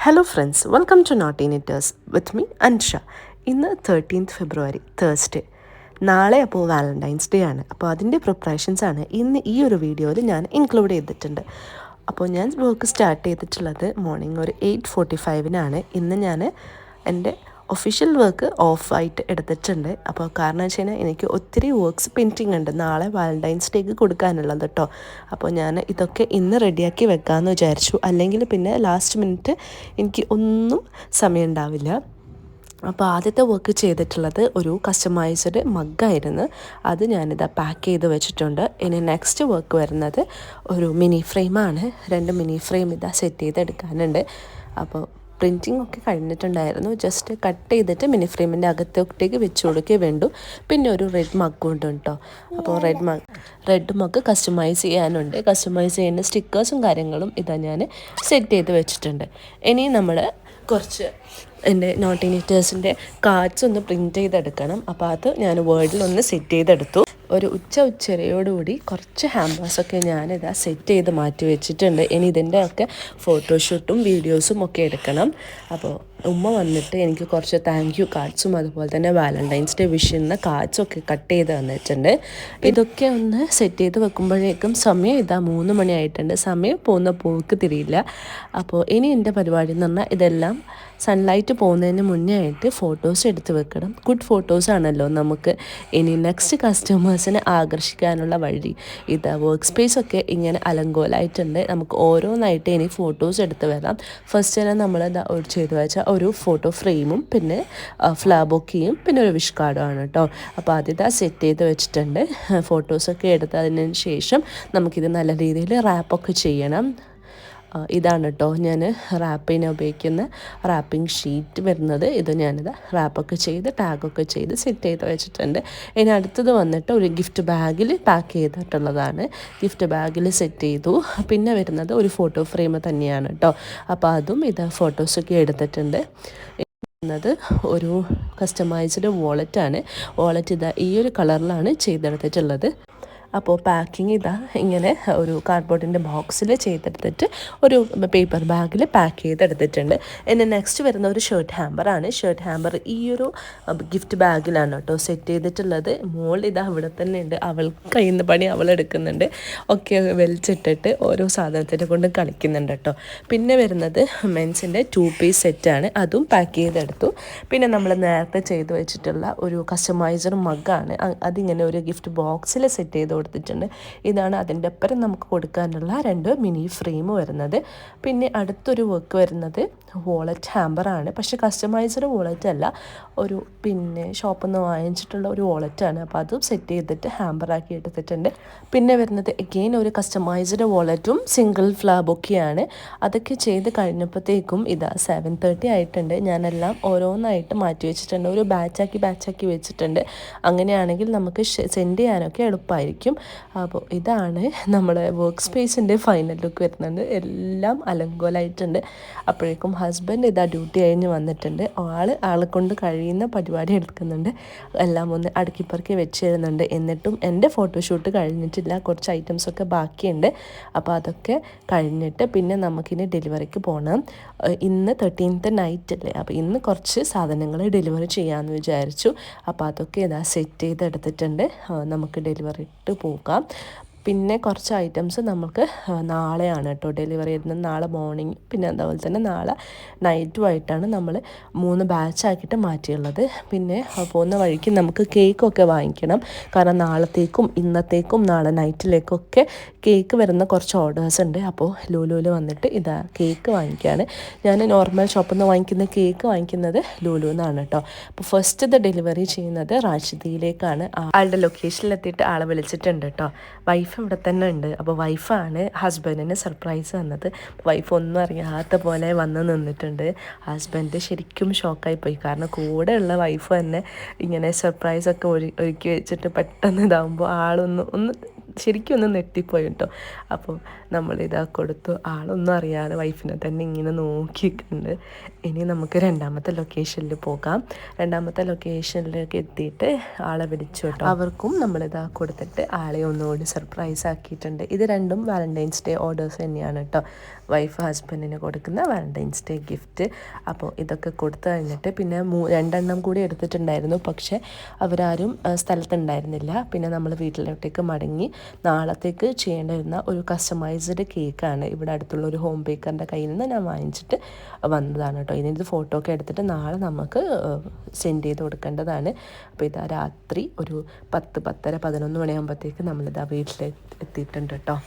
Hello friends, welcome to Naughty Knitters with me Ansha. ഇന്ന് 13th ഫെബ്രുവരി Thursday. നാളെ അപ്പോൾ Valentine's day ആണ്. അപ്പോൾ അതിൻ്റെ പ്രിപ്പറേഷൻസ് ആണ് ഇന്ന് ഈ ഒരു വീഡിയോയിൽ ഞാൻ ഇൻക്ലൂഡ് ചെയ്തിട്ടുണ്ട്. അപ്പോൾ ഞാൻ വർക്ക് സ്റ്റാർട്ട് ചെയ്തിട്ടുള്ളത് മോർണിംഗ് ഒരു 8:45 ഇന്ന് ഞാൻ എൻ്റെ ഒഫീഷ്യൽ വർക്ക് ഓഫായിട്ട് എടുത്തിട്ടുണ്ട്. അപ്പോൾ കാരണം വെച്ച് കഴിഞ്ഞാൽ എനിക്ക് ഒത്തിരി വർക്ക്സ് പെൻഡിങ് ഉണ്ട് നാളെ വാലൻറ്റൈൻസ് ഡേക്ക് കൊടുക്കാനുള്ളത് കേട്ടോ. അപ്പോൾ ഞാൻ ഇതൊക്കെ ഇന്ന് റെഡിയാക്കി വെക്കാമെന്ന് വിചാരിച്ചു. അല്ലെങ്കിൽ പിന്നെ ലാസ്റ്റ് മിനിറ്റ് എനിക്ക് ഒന്നും സമയം ഉണ്ടാവില്ല. അപ്പോൾ ആദ്യത്തെ വർക്ക് ചെയ്തിട്ടുള്ളത് ഒരു കസ്റ്റമൈസ്ഡ് മഗ്ഗായിരുന്നു. അത് ഞാനിതാ പാക്ക് ചെയ്ത് വെച്ചിട്ടുണ്ട്. ഇനി നെക്സ്റ്റ് വർക്ക് വരുന്നത് ഒരു മിനി ഫ്രെയിമാണ്. 2 മിനി ഫ്രെയിം ഇതാ സെറ്റ് ചെയ്തെടുക്കാനുണ്ട്. അപ്പോൾ പ്രിൻറ്റിംഗ് ഒക്കെ കഴിഞ്ഞിട്ടുണ്ടായിരുന്നു. ജസ്റ്റ് കട്ട് ചെയ്തിട്ട് മിനി ഫ്രെയിമിൻ്റെ അകത്തോട്ടേക്ക് വെച്ച് കൊടുക്കുകയും വേണ്ടു. പിന്നെ ഒരു റെഡ് മഗ്ഗും ഉണ്ട് കേട്ടോ. അപ്പോൾ റെഡ് മഗ് കസ്റ്റമൈസ് ചെയ്യാനുണ്ട്. കസ്റ്റമൈസ് ചെയ്യുന്ന സ്റ്റിക്കേഴ്സും കാര്യങ്ങളും ഇതാ ഞാൻ സെറ്റ് ചെയ്ത് വെച്ചിട്ടുണ്ട്. ഇനി നമ്മൾ കുറച്ച് എൻ്റെ നോട്ടി നീറ്റേഴ്സിൻ്റെ കാർഡ്സ് ഒന്ന് പ്രിൻറ്റ് ചെയ്തെടുക്കണം. അപ്പോൾ അത് ഞാൻ വേർഡിലൊന്ന് സെറ്റ് ചെയ്തെടുത്തു. ഒരു ഉച്ചയോടുകൂടി കുറച്ച് ഹാമ്പേഴ്സൊക്കെ ഞാനിതാ സെറ്റ് ചെയ്ത് മാറ്റി വെച്ചിട്ടുണ്ട്. ഇനി ഇതിൻ്റെ ഒക്കെ ഫോട്ടോഷൂട്ടും വീഡിയോസും ഒക്കെ എടുക്കണം. അപ്പോൾ ഉമ്മ വന്നിട്ട് എനിക്ക് കുറച്ച് താങ്ക് യു കാർഡ്സും അതുപോലെ തന്നെ വാലൻറ്റൈൻസ് ഡേ വിഷ് ചെയ്യുന്ന കാർഡ്സൊക്കെ കട്ട് ചെയ്ത് തന്നിട്ടുണ്ട്. ഇതൊക്കെ ഒന്ന് സെറ്റ് ചെയ്ത് വെക്കുമ്പോഴേക്കും സമയം ഇതാ 3 മണി ആയിട്ടുണ്ട്. സമയം പോകുന്ന പോക്ക് തിരിയില്ല. അപ്പോൾ ഇനി എൻ്റെ പരിപാടി എന്ന് പറഞ്ഞാൽ ഇതെല്ലാം സൺലൈറ്റ് പോകുന്നതിന് മുന്നേ ആയിട്ട് ഫോട്ടോസ് എടുത്ത് വെക്കണം. ഗുഡ് ഫോട്ടോസ് ആണല്ലോ നമുക്ക് ഇനി നെക്സ്റ്റ് കസ്റ്റമേഴ്സിനെ ആകർഷിക്കാനുള്ള വഴി. ഇത് വർക്ക് സ്പേസ് ഒക്കെ ഇങ്ങനെ അലങ്കോലായിട്ടുണ്ട്. നമുക്ക് ഓരോന്നായിട്ട് ഇനി ഫോട്ടോസ് എടുത്ത് വരാം. ഫസ്റ്റ് തന്നെ നമ്മൾ ചെയ്ത് വെച്ചാൽ ഒരു ഫോട്ടോ ഫ്രെയിമും പിന്നെ ഫ്ലവർ ബൊക്കെയും പിന്നെ ഒരു വിഷ് കാർഡും ആണ് കേട്ടോ. അപ്പോൾ ആദ്യത്തെ സെറ്റ് ചെയ്ത് വെച്ചിട്ടുണ്ട്. ഫോട്ടോസൊക്കെ എടുത്തതിന് ശേഷം നമുക്കിത് നല്ല രീതിയിൽ റാപ്പൊക്കെ ചെയ്യണം. ഇതാണ് കേട്ടോ ഞാൻ റാപ്പിന് ഉപയോഗിക്കുന്ന റാപ്പിംഗ് ഷീറ്റ് വരുന്നത്. ഇത് ഞാനിത് റാപ്പൊക്കെ ചെയ്ത് ടാഗൊക്കെ ചെയ്ത് സെറ്റ് ചെയ്ത് വെച്ചിട്ടുണ്ട്. ഇനി അടുത്തത് വന്നിട്ട് ഒരു ഗിഫ്റ്റ് ബാഗിൽ പാക്ക് ചെയ്തിട്ടുള്ളതാണ്. ഗിഫ്റ്റ് ബാഗിൽ സെറ്റ് ചെയ്തു. പിന്നെ വരുന്നത് ഒരു ഫോട്ടോ ഫ്രെയിം തന്നെയാണ് കേട്ടോ. അപ്പോൾ അതും ഇത് ഫോട്ടോസൊക്കെ എടുത്തിട്ടുണ്ട്. ത് ഒരു കസ്റ്റമൈസ്ഡ് വാളറ്റാണ്. വാളറ്റ് ഇതാ ഈ ഒരു കളറിലാണ് ചെയ്തെടുത്തിട്ടുള്ളത്. അപ്പോൾ പാക്കിങ് ഇതാ ഇങ്ങനെ ഒരു കാർഡ്ബോർഡിൻ്റെ ബോക്സിൽ ചെയ്തെടുത്തിട്ട് ഒരു പേപ്പർ ബാഗിൽ പാക്ക് ചെയ്തെടുത്തിട്ടുണ്ട്. ഇനി നെക്സ്റ്റ് വരുന്ന ഒരു ഷർട്ട് ഹാമ്പറാണ്. ഷർട്ട് ഹാമ്പർ ഈ ഒരു ഗിഫ്റ്റ് ബാഗിലാണ് കേട്ടോ സെറ്റ് ചെയ്തിട്ടുള്ളത്. മോൾ ഇതാ ഇവിടെ തന്നെ ഉണ്ട്. അവൾ കയ്യിൽ നിന്ന് പണി അവൾ എടുക്കുന്നുണ്ട്. ഒക്കെ വലിച്ചിട്ടിട്ട് ഓരോ സാധനത്തിനെ കൊണ്ട് കളിക്കുന്നുണ്ട് കേട്ടോ. പിന്നെ വരുന്നത് മെൻസിൻ്റെ 2 പീസ് സെറ്റാണ്. അതും പാക്ക് ചെയ്തെടുത്തു. പിന്നെ നമ്മൾ നേരത്തെ ചെയ്ത് വെച്ചിട്ടുള്ള ഒരു കസ്റ്റമൈസർ മഗ്ഗാണ്. അതിങ്ങനെ ഒരു ഗിഫ്റ്റ് ബോക്സിൽ സെറ്റ് ചെയ്ത് കൊടുത്തിട്ടുണ്ട്. ഇതാണ് അതിൻ്റെ ഒപ്പം നമുക്ക് കൊടുക്കാനുള്ള 2 മിനി ഫ്രെയിം വരുന്നത്. പിന്നെ അടുത്തൊരു വർക്ക് വരുന്നത് വോളറ്റ് ഹാമ്പറാണ്. പക്ഷേ കസ്റ്റമൈസ്ഡ് വോളറ്റ് അല്ല, ഒരു പിന്നെ ഷോപ്പിൽ നിന്ന് വാങ്ങിച്ചിട്ടുള്ള ഒരു വോളറ്റാണ്. അപ്പോൾ അതും സെറ്റ് ചെയ്തിട്ട് ഹാമ്പറാക്കി എടുത്തിട്ടുണ്ട്. പിന്നെ വരുന്നത് എഗെയിൻ ഒരു കസ്റ്റമൈസ്ഡ് വോളറ്റും സിംഗിൾ ഫ്ലവർ ബൊക്കെയാണ്. അതൊക്കെ ചെയ്ത് കഴിഞ്ഞപ്പോഴത്തേക്കും ഇതാ 7:30 ആയിട്ടുണ്ട്. ഞാനെല്ലാം ഓരോന്നായിട്ട് മാറ്റി വെച്ചിട്ടുണ്ട്. ഒരു ബാച്ചാക്കി വെച്ചിട്ടുണ്ട്. അങ്ങനെയാണെങ്കിൽ നമുക്ക് സെൻഡ് ചെയ്യാനൊക്കെ എളുപ്പമായിരിക്കും. അപ്പോൾ ഇതാണ് നമ്മുടെ വർക്ക് സ്പേസിൻ്റെ ഫൈനൽ ലുക്ക് വരുന്നത്. എല്ലാം അലങ്കോലായിട്ടുണ്ട്. അപ്പോഴേക്കും ഹസ്ബൻഡ് ഇതാ ഡ്യൂട്ടി കഴിഞ്ഞ് വന്നിട്ടുണ്ട്. ആളെ കൊണ്ട് കഴിയുന്ന പരിപാടി എടുക്കുന്നുണ്ട്. എല്ലാം ഒന്ന് അടുക്കിപ്പറക്കി വെച്ച് തരുന്നുണ്ട്. എന്നിട്ടും എൻ്റെ ഫോട്ടോഷൂട്ട് കഴിഞ്ഞിട്ടില്ല. കുറച്ച് ഐറ്റംസൊക്കെ ബാക്കിയുണ്ട്. അപ്പോൾ അതൊക്കെ കഴിഞ്ഞിട്ട് പിന്നെ നമുക്കിനി ഡെലിവറിക്ക് പോകണം. ഇന്ന് 13th നൈറ്റ് അല്ലേ. അപ്പോൾ ഇന്ന് കുറച്ച് സാധനങ്ങൾ ഡെലിവറി ചെയ്യാമെന്ന് വിചാരിച്ചു. അപ്പോൾ അതൊക്കെ ഇതാ സെറ്റ് ചെയ്തെടുത്തിട്ടുണ്ട്. നമുക്ക് ഡെലിവറി ഇട്ട് പോകാം. പിന്നെ കുറച്ച് ഐറ്റംസ് നമുക്ക് നാളെയാണ് കേട്ടോ ഡെലിവറി ചെയ്യുന്നത്. നാളെ മോർണിംഗ് പിന്നെ അതുപോലെ തന്നെ നാളെ നൈറ്റുമായിട്ടാണ് നമ്മൾ 3 ബാച്ചാക്കിയിട്ട് മാറ്റിയുള്ളത്. പിന്നെ പോകുന്ന വഴിക്ക് നമുക്ക് കേക്കൊക്കെ വാങ്ങിക്കണം. കാരണം നാളത്തേക്കും ഇന്നത്തേക്കും നാളെ നൈറ്റിലേക്കൊക്കെ കേക്ക് വരുന്ന കുറച്ച് ഓർഡേഴ്സ് ഉണ്ട്. അപ്പോൾ ലൂലുവിൽ വന്നിട്ട് ഇതാ കേക്ക് വാങ്ങിക്കുകയാണ്. ഞാൻ നോർമൽ ഷോപ്പിൽ നിന്ന് വാങ്ങിക്കുന്ന കേക്ക് വാങ്ങിക്കുന്നത് ലുലു എന്നാണ് കേട്ടോ. അപ്പോൾ ഫസ്റ്റ് ഡെലിവറി ചെയ്യുന്നത് റാഷിദയിലേക്കാണ്. ആളുടെ ലൊക്കേഷനിലെത്തിയിട്ട് ആളെ വിളിച്ചിട്ടുണ്ട് കേട്ടോ. വൈഫ് ഇവിടെ തന്നെ ഉണ്ട്. അപ്പോൾ വൈഫാണ് ഹസ്ബൻഡിന് സർപ്രൈസ് തന്നത്. വൈഫ് ഒന്നും അറിയാത്ത പോലെ വന്ന് നിന്നിട്ടുണ്ട്. ഹസ്ബൻഡ് ശരിക്കും ഷോക്കായി പോയി. കാരണം കൂടെ ഉള്ള വൈഫ് തന്നെ ഇങ്ങനെ സർപ്രൈസൊക്കെ ഒരുക്കി വെച്ചിട്ട് പെട്ടെന്ന് ഇതാകുമ്പോൾ ആളൊന്ന് ശരിക്കും ഒന്ന് നെട്ടിപ്പോയി കേട്ടോ. അപ്പോൾ നമ്മളിതാ കൊടുത്തു. ആളൊന്നും അറിയാതെ വൈഫിനെ തന്നെ ഇങ്ങനെ നോക്കിയിട്ടുണ്ട്. ഇനി നമുക്ക് രണ്ടാമത്തെ ലൊക്കേഷനിൽ പോകാം. രണ്ടാമത്തെ ലൊക്കേഷനിലേക്ക് എത്തിയിട്ട് ആളെ വിളിച്ചു കേട്ടോ. അവർക്കും നമ്മളിതാ കൊടുത്തിട്ട് ആളെ ഒന്നുകൂടി സർപ്രൈസ് ആക്കിയിട്ടുണ്ട്. ഇത് രണ്ടും വാലൻറ്റൈൻസ് ഡേ ഓർഡേഴ്സ് തന്നെയാണ് കേട്ടോ. വൈഫ് ഹസ്ബൻഡിന് കൊടുക്കുന്ന വാലൻറ്റൈൻസ് ഡേ ഗിഫ്റ്റ്. അപ്പോൾ ഇതൊക്കെ കൊടുത്തു കഴിഞ്ഞിട്ട് പിന്നെ 2 കൂടി എടുത്തിട്ടുണ്ടായിരുന്നു. പക്ഷേ അവരാരും സ്ഥലത്തുണ്ടായിരുന്നില്ല. പിന്നെ നമ്മൾ വീട്ടിലോട്ടേക്ക് മടങ്ങി. നാളത്തേക്ക് ചെയ്യേണ്ടിരുന്ന ഒരു കസ്റ്റമൈസ്ഡ് കേക്കാണ് ഇവിടെ അടുത്തുള്ള ഒരു ഹോം ബേക്കറിൻ്റെ കയ്യിൽ നിന്ന് ഞാൻ വാങ്ങിച്ചിട്ട് വന്നതാണ് കേട്ടോ. ഇതിൻ്റെ ഫോട്ടോ ഒക്കെ എടുത്തിട്ട് നാളെ നമുക്ക് സെൻഡ് ചെയ്ത് കൊടുക്കേണ്ടതാണ്. അപ്പോൾ ഇതാ രാത്രി ഒരു 10, 10:30, 11 മണിയാകുമ്പോഴത്തേക്ക് നമ്മളിതാ വീട്ടിൽ എത്തിയിട്ടുണ്ട് കേട്ടോ.